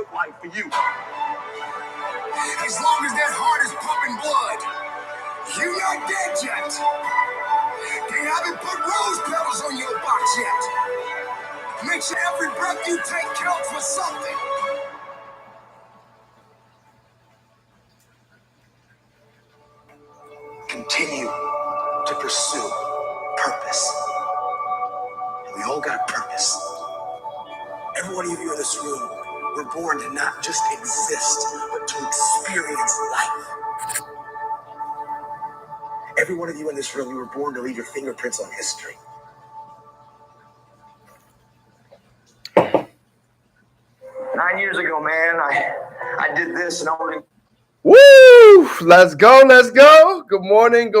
look like for you. As long as that heart is pumping blood, you're not dead yet. They haven't put rose petals on your box yet. Make sure every breath you take counts for something. Continue to pursue purpose. We all got a purpose. Every one of you in this room were born to not just exist, but to experience life. Every one of you in this room, you were born to leave your fingerprints on history. 9 years ago, man, I did this and I only. Woo! Let's go, let's go. Good morning,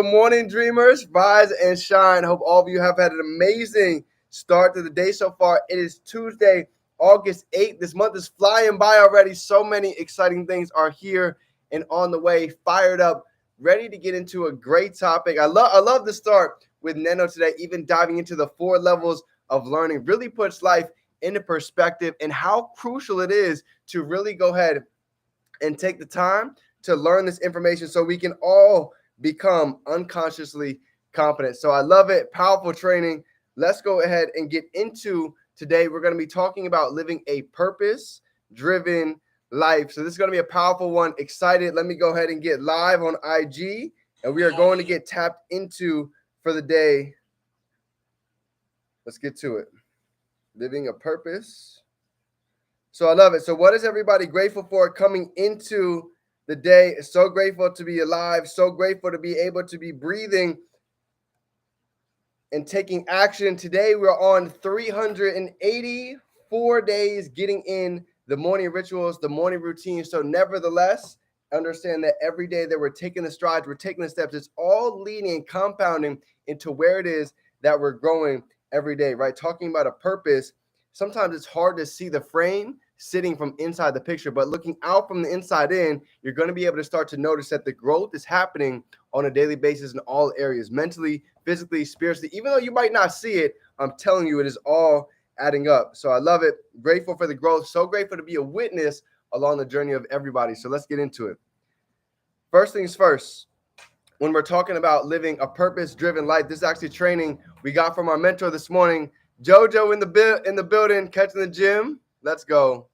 dreamers. Rise and shine. Hope all of you have had an amazing start to the day so far. It is Tuesday, August 8th. This month is flying by already. So many exciting things are here and on the way, fired up, ready to get into a great topic. I love to start with Neno today, even diving into the 4 levels of learning. Really puts life into perspective and how crucial it is to really go ahead and take the time to learn this information so we can all become unconsciously competent. So I love it. Powerful training. Let's go ahead and get into today. We're going to be talking about living a purpose-driven life. So this is going to be a powerful one. Excited. Let me go ahead and get live on IG, and we are going to get tapped into for the day. Let's get to it. Living a purpose. So I love it. So what is everybody grateful for coming into the day? So grateful to be alive. So grateful to be able to be breathing and taking action. Today we're on 384 days getting in the morning rituals, the morning routine. So nevertheless, understand that every day that we're taking the strides, we're taking the steps, it's all leading and compounding into where it is that we're growing every day, right? Talking about a purpose, sometimes it's hard to see the frame sitting from inside the picture, but looking out from the inside in, you're going to be able to start to notice that the growth is happening on a daily basis in all areas, mentally, physically, spiritually. Even though you might not see it, I'm telling you, it is all adding up. So I love it. Grateful for the growth. So grateful to be a witness along the journey of everybody. So let's get into it. First things first, when we're talking about living a purpose-driven life, this is actually training we got from our mentor this morning, Jojo in the building, catching the gym. Let's go.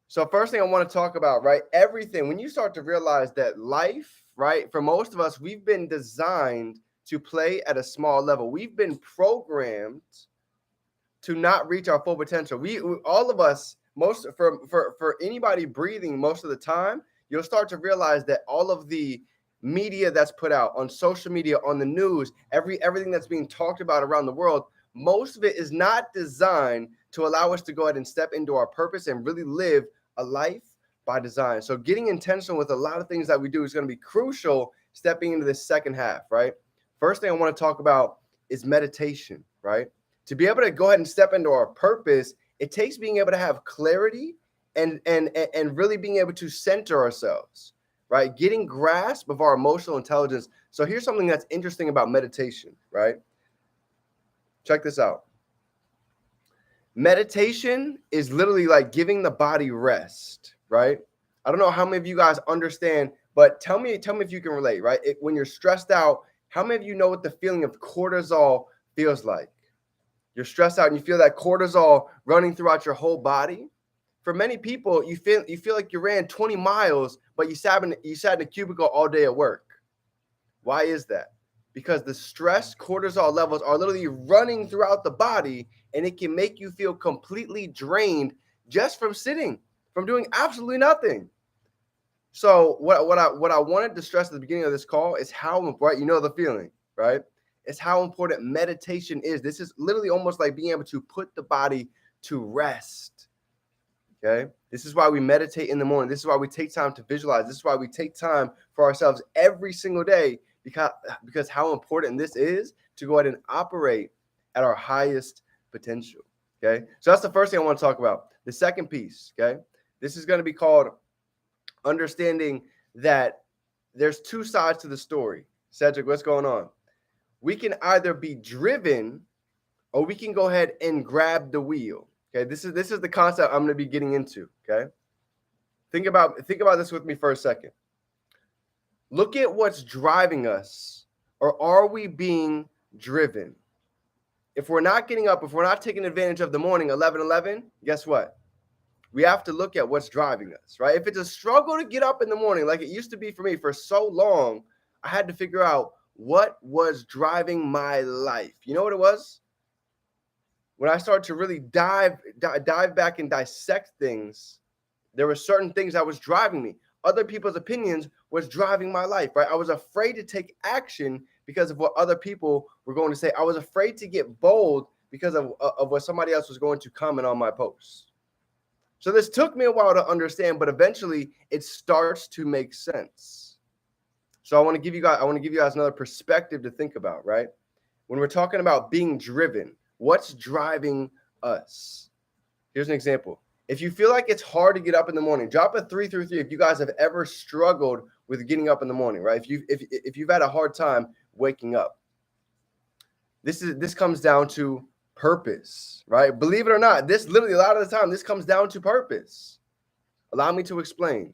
So first thing I want to talk about, right? Everything, when you start to realize that life, right, for most of us, we've been designed to play at a small level. We've been programmed to not reach our full potential. We all of us, for anybody breathing most of the time, you'll start to realize that all of the media that's put out on social media, on the news, everything that's being talked about around the world, most of it is not designed to allow us to go ahead and step into our purpose and really live a life by design. So getting intentional with a lot of things that we do is going to be crucial stepping into this second half, right? First thing I want to talk about is meditation, right? To be able to go ahead and step into our purpose, it takes being able to have clarity and really being able to center ourselves, right? Getting grasp of our emotional intelligence. So here's something that's interesting about meditation, right? Check this out. Meditation is literally like giving the body rest, right? I don't know how many of you guys understand, but tell me if you can relate, right? When you're stressed out, how many of you know what the feeling of cortisol feels like? You're stressed out and you feel that cortisol running throughout your whole body. For many people, you feel like you ran 20 miles, but you sat in a cubicle all day at work. Why is that? Because the stress cortisol levels are literally running throughout the body, and it can make you feel completely drained just from sitting, from doing absolutely nothing. So what I wanted to stress at the beginning of this call is how important, you know the feeling, right? It's how important meditation is. This is literally almost like being able to put the body to rest. Okay. This is why we meditate in the morning. This is why we take time to visualize. This is why we take time for ourselves every single day, because how important this is to go ahead and operate at our highest potential. Okay. So that's the first thing I want to talk about. The second piece. Okay. This is going to be called understanding that there's 2 sides to the story. Cedric, what's going on? We can either be driven or we can go ahead and grab the wheel. Okay, this is the concept I'm going to be getting into. Okay, think about this with me for a second. Look at what's driving us, or are we being driven? If we're not getting up, if we're not taking advantage of the morning 11:11, guess what? We have to look at what's driving us, right? If it's a struggle to get up in the morning, like it used to be for me for so long, I had to figure out what was driving my life. You know what it was? When I started to really dive back and dissect things, there were certain things that was driving me. Other people's opinions was driving my life, right? I was afraid to take action because of what other people were going to say. I was afraid to get bold because of what somebody else was going to comment on my posts. So this took me a while to understand, but eventually it starts to make sense. So I want to give you guys another perspective to think about, right? When we're talking about being driven, what's driving us? Here's an example. If you feel like it's hard to get up in the morning, drop a 3 through 3 if you guys have ever struggled with getting up in the morning, right? If you've had a hard time waking up. This comes down to purpose, right? Believe it or not, this literally a lot of the time, this comes down to purpose. Allow me to explain.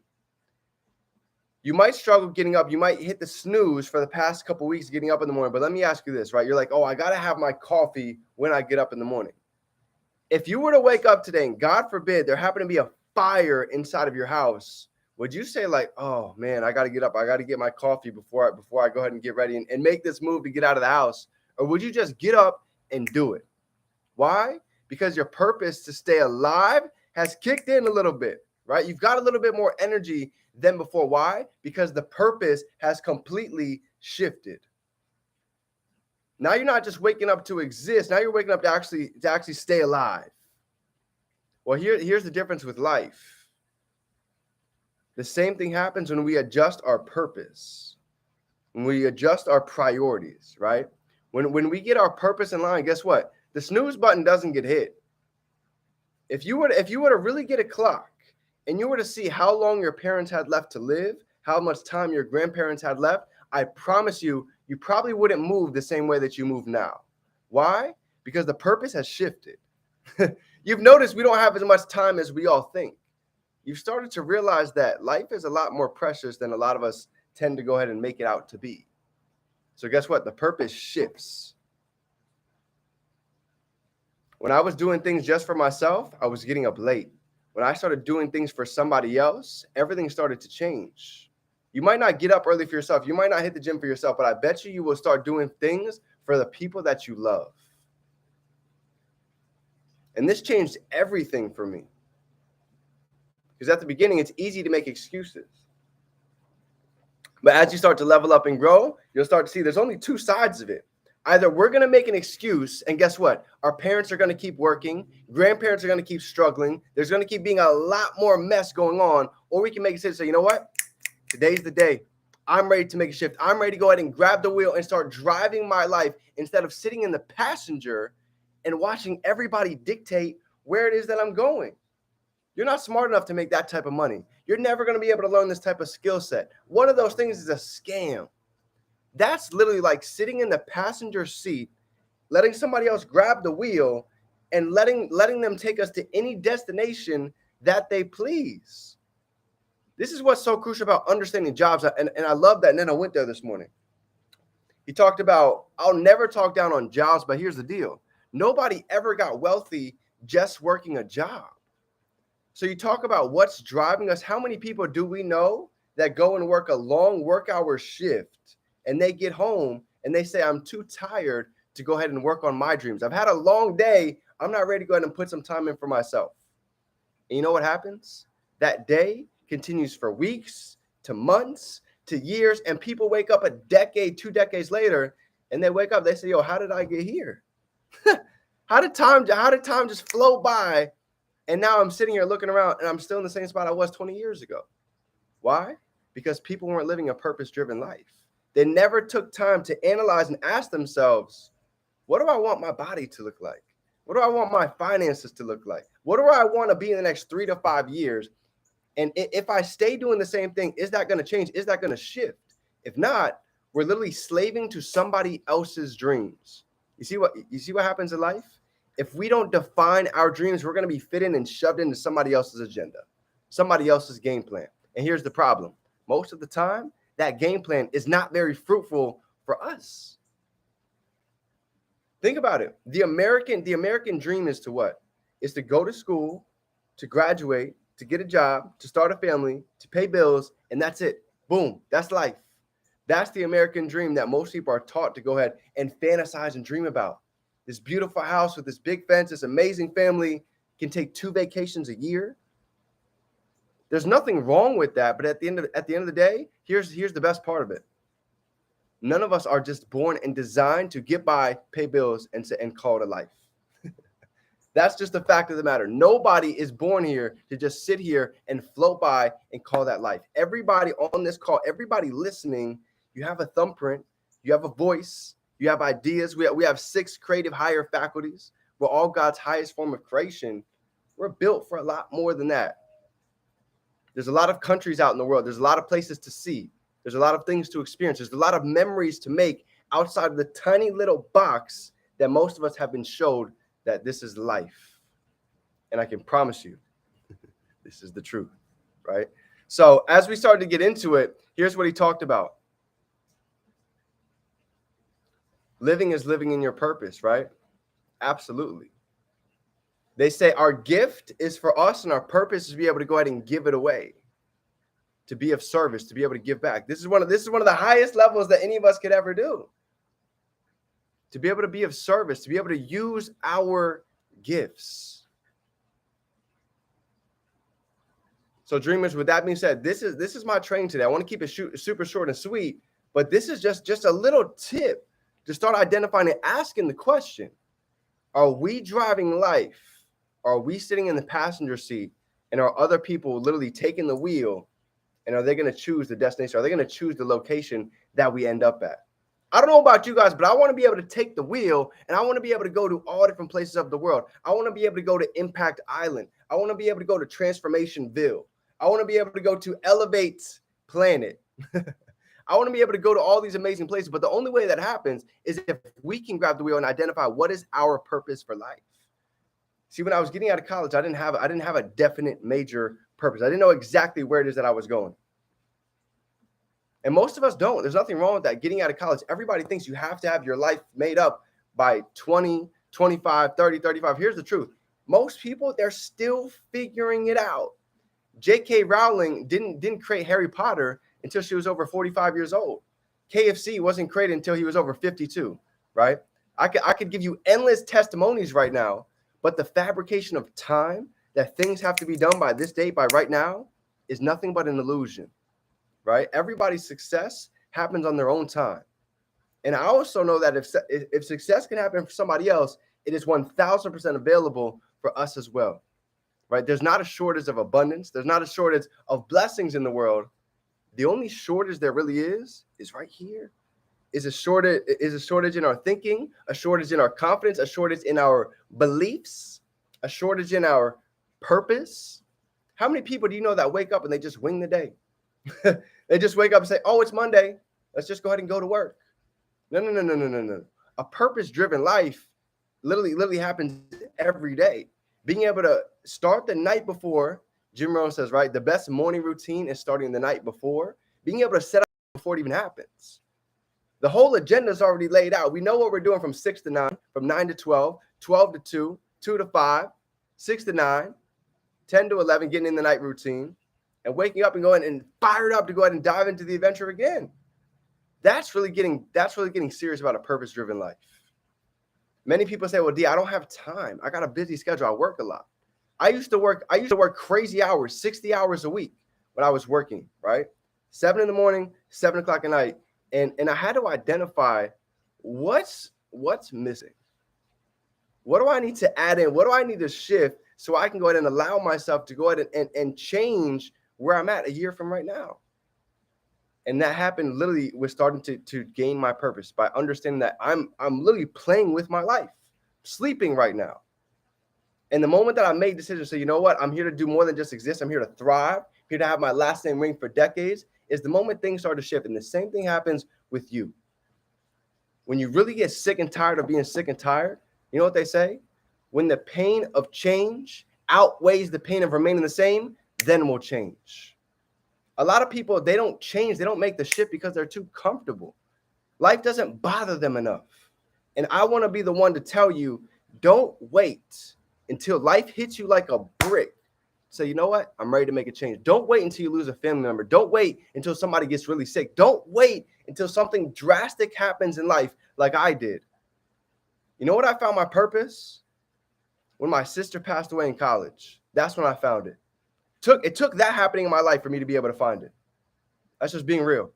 You might struggle getting up. You might hit the snooze for the past couple weeks getting up in the morning. But let me ask you this, right? You're like, oh, I got to have my coffee when I get up in the morning. If you were to wake up today and God forbid there happened to be a fire inside of your house, would you say like, oh man, I got to get up. I got to get my coffee before I go ahead and get ready and make this move to get out of the house? Or would you just get up and do it? Why? Because your purpose to stay alive has kicked in a little bit, right? You've got a little bit more energy than before. Why? Because the purpose has completely shifted. Now you're not just waking up to exist. Now you're waking up to actually stay alive. Well, here's the difference with life. The same thing happens when we adjust our purpose, when we adjust our priorities, right? When we get our purpose in line, guess what? The snooze button doesn't get hit. If you were to really get a clock and you were to see how long your parents had left to live, how much time your grandparents had left, I promise you, you probably wouldn't move the same way that you move now. Why? Because the purpose has shifted. You've noticed we don't have as much time as we all think. You've started to realize that life is a lot more precious than a lot of us tend to go ahead and make it out to be. So guess what? The purpose shifts. When I was doing things just for myself, I was getting up late. When I started doing things for somebody else, everything started to change. You might not get up early for yourself. You might not hit the gym for yourself, but I bet you will start doing things for the people that you love. And this changed everything for me. Because at the beginning, it's easy to make excuses. But as you start to level up and grow, you'll start to see there's only two sides of it. Either we're going to make an excuse, and guess what? Our parents are going to keep working. Grandparents are going to keep struggling. There's going to keep being a lot more mess going on. Or we can make a decision and say, you know what? Today's the day. I'm ready to make a shift. I'm ready to go ahead and grab the wheel and start driving my life instead of sitting in the passenger and watching everybody dictate where it is that I'm going. You're not smart enough to make that type of money. You're never going to be able to learn this type of skill set. One of those things is a scam. That's literally like sitting in the passenger seat, letting somebody else grab the wheel and letting them take us to any destination that they please. This is what's so crucial about understanding jobs. And I love that Neno went there this morning. He talked about, I'll never talk down on jobs, but here's the deal. Nobody ever got wealthy just working a job. So you talk about what's driving us. How many people do we know that go and work a long work hour shift and they get home and they say, I'm too tired to go ahead and work on my dreams. I've had a long day. I'm not ready to go ahead and put some time in for myself. And you know what happens? That day continues for weeks to months to years. And people wake up a decade, 2 decades later, and they wake up, they say, yo, how did I get here? How did time just flow by? And now I'm sitting here looking around and I'm still in the same spot I was 20 years ago. Why? Because people weren't living a purpose-driven life. They never took time to analyze and ask themselves, what do I want my body to look like? What do I want my finances to look like? What do I want to be in the next 3 to 5 years? And if I stay doing the same thing, is that going to change? Is that going to shift? If not, we're literally slaving to somebody else's dreams. You see what happens in life? If we don't define our dreams, we're going to be fit in and shoved into somebody else's agenda, somebody else's game plan. And here's the problem. Most of the time, that game plan is not very fruitful for us. Think about it. The American dream is to what? Is to go to school, to graduate, to get a job, to start a family, to pay bills, and that's it. Boom. That's life. That's the American dream that most people are taught to go ahead and fantasize and dream about. This beautiful house with this big fence, this amazing family, can take 2 vacations a year. There's nothing wrong with that, but at the end of the day, here's the best part of it. None of us are just born and designed to get by, pay bills, and call it a life. That's just the fact of the matter. Nobody is born here to just sit here and float by and call that life. Everybody on this call, everybody listening, you have a thumbprint, you have a voice, you have ideas. We have 6 creative higher faculties. We're all God's highest form of creation. We're built for a lot more than that. There's a lot of countries out in the world. There's a lot of places to see. There's a lot of things to experience. There's a lot of memories to make outside of the tiny little box that most of us have been showed that this is life. And I can promise you, this is the truth, right? So as we started to get into it, here's what he talked about. Living is living in your purpose, right? Absolutely. They say our gift is for us and our purpose is to be able to go ahead and give it away, to be of service, to be able to give back. This is one of the highest levels that any of us could ever do. To be able to be of service, to be able to use our gifts. So dreamers, with that being said, this is my training today. I want to keep it super short and sweet, but this is just a little tip to start identifying and asking the question, are we driving life? Are we sitting in the passenger seat and are other people literally taking the wheel? And are they going to choose the destination? Are they going to choose the location that we end up at? I don't know about you guys, but I want to be able to take the wheel and I want to be able to go to all different places of the world. I want to be able to go to Impact Island. I want to be able to go to Transformationville. I want to be able to go to Elevate Planet. I want to be able to go to all these amazing places. But the only way that happens is if we can grab the wheel and identify what is our purpose for life. See, when I was getting out of college, I didn't have a definite major purpose. I didn't know exactly where it is that I was going. And most of us don't. There's nothing wrong with that. Getting out of college, everybody thinks you have to have your life made up by 20, 25, 30, 35. Here's the truth. Most people, they're still figuring it out. J.K. Rowling didn't create Harry Potter until she was over 45 years old. KFC wasn't created until he was over 52, right? I could give you endless testimonies right now, but the fabrication of time that things have to be done by this date, by right now, is nothing but an illusion, right? Everybody's success happens on their own time. And I also know that if success can happen for somebody else, it is 1,000% available for us as well, right? There's not a shortage of abundance. There's not a shortage of blessings in the world. The only shortage there really is right here. Is a shortage in our thinking, a shortage in our confidence, a shortage in our beliefs, a shortage in our purpose. How many people do you know that wake up and they just wing the day? They just wake up and say, oh, it's Monday. Let's just go ahead and go to work. No. A purpose-driven life literally happens every day. Being able to start the night before, Jim Rohn says, right, the best morning routine is starting the night before. Being able to set up before it even happens. The whole agenda is already laid out. We know what we're doing from 6 to 9, from 9 to 12, 12 to 2, 2 to 5, 6 to 9, 10 to 11, getting in the night routine, and waking up and going and fired up to go ahead and dive into the adventure again. That's really getting serious about a purpose-driven life. Many people say, well, D, I don't have time. I got a busy schedule. I work a lot. I used to work crazy hours, 60 hours a week when I was working, right? 7 in the morning, 7 o'clock at night. And I had to identify what's missing. What do I need to add in? What do I need to shift so I can go ahead and allow myself to go ahead and change where I'm at a year from right now? And that happened literally with starting to gain my purpose by understanding that I'm literally playing with my life, sleeping right now. And the moment that I made decisions, so you know what, I'm here to do more than just exist. I'm here to thrive, here to have my last name ring for decades, is the moment things start to shift. And the same thing happens with you. When you really get sick and tired of being sick and tired, you know what they say? When the pain of change outweighs the pain of remaining the same, then we'll change. A lot of people, they don't change. They don't make the shift because they're too comfortable. Life doesn't bother them enough. And I want to be the one to tell you, don't wait until life hits you like a brick. Say, you know what? I'm ready to make a change. Don't wait until you lose a family member. Don't wait until somebody gets really sick. Don't wait until something drastic happens in life like I did. You know what I found my purpose? When my sister passed away in college. That's when I found it. It took that happening in my life for me to be able to find it. That's just being real.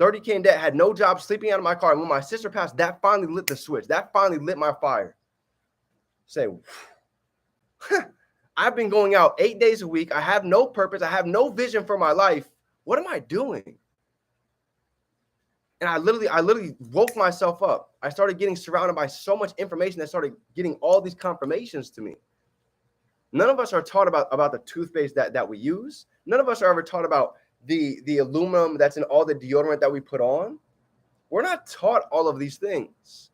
30K in debt, had no job, sleeping out of my car. And when my sister passed, that finally lit the switch. That finally lit my fire. Say, I've been going out 8 days a week. I have no purpose. I have no vision for my life. What am I doing? And I literally woke myself up. I started getting surrounded by so much information that started getting all these confirmations to me. None of us are taught about the toothpaste that we use. None of us are ever taught about the aluminum that's in all the deodorant that we put on. We're not taught all of these things.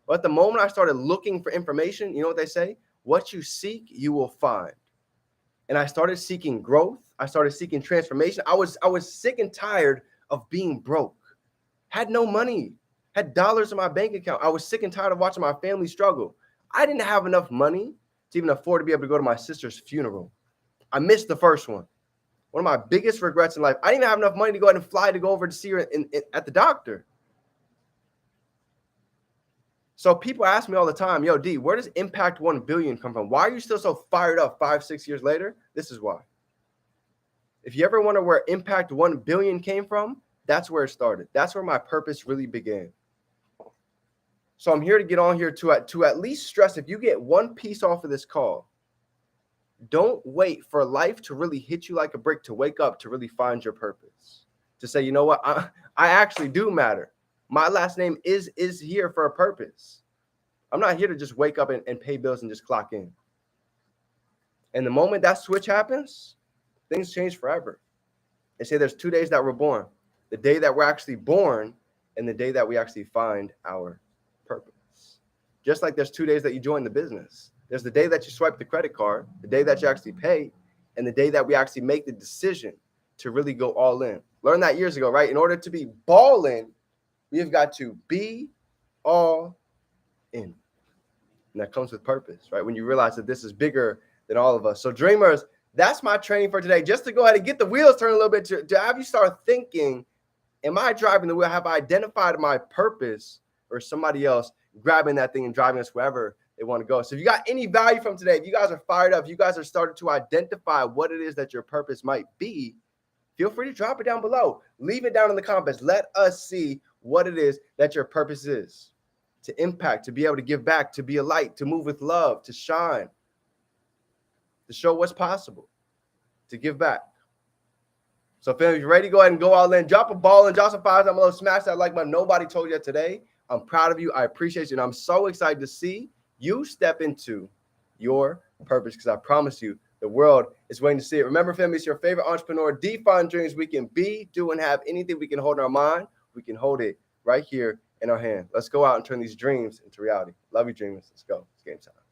But the moment I started looking for information, you know what they say? What you seek, you will find. And I started seeking growth. I started seeking transformation. I was sick and tired of being broke. Had no money, had dollars in my bank account. I was sick and tired of watching my family struggle. I didn't have enough money to even afford to be able to go to my sister's funeral. I missed the first one. One of my biggest regrets in life. I didn't even have enough money to go ahead and fly to go over to see her at the doctor. So people ask me all the time, yo, D, where does Impact 1 Billion come from? Why are you still so fired up 5-6 years later? This is why. If you ever wonder where Impact 1 Billion came from, that's where it started. That's where my purpose really began. So I'm here to get on here to at least stress, if you get one piece off of this call, don't wait for life to really hit you like a brick to wake up to really find your purpose. To say, you know what, I actually do matter. My last name is here for a purpose. I'm not here to just wake up and pay bills and just clock in. And the moment that switch happens, things change forever. They say there's 2 days that we're born. The day that we're actually born and the day that we actually find our purpose. Just like there's 2 days that you join the business. There's the day that you swipe the credit card, the day that you actually pay, and the day that we actually make the decision to really go all in. Learned that years ago, right? In order to be balling, we've got to be all in. And that comes with purpose, right? When you realize that this is bigger than all of us. So dreamers, that's my training for today. Just to go ahead and get the wheels turned a little bit, to have you start thinking, am I driving the wheel? Have I identified my purpose, or somebody else grabbing that thing and driving us wherever they want to go? So if you got any value from today, if you guys are fired up, if you guys are starting to identify what it is that your purpose might be, feel free to drop it down below. Leave it down in the comments. Let us see what it is that your purpose is. To impact, to be able to give back, to be a light, to move with love, to shine, to show what's possible, to give back. So family, if you're ready to go ahead and go all in, drop a ball and drop some fives. I'm going to smash that like button. Nobody told you that today. I'm proud of you. I appreciate you. And I'm so excited to see you step into your purpose, because I promise you, the world is waiting to see it. Remember, family, it's your favorite entrepreneur. Define dreams. We can be, do, and have anything we can hold in our mind. We can hold it right here in our hand. Let's go out and turn these dreams into reality. Love you, dreamers. Let's go. It's game time.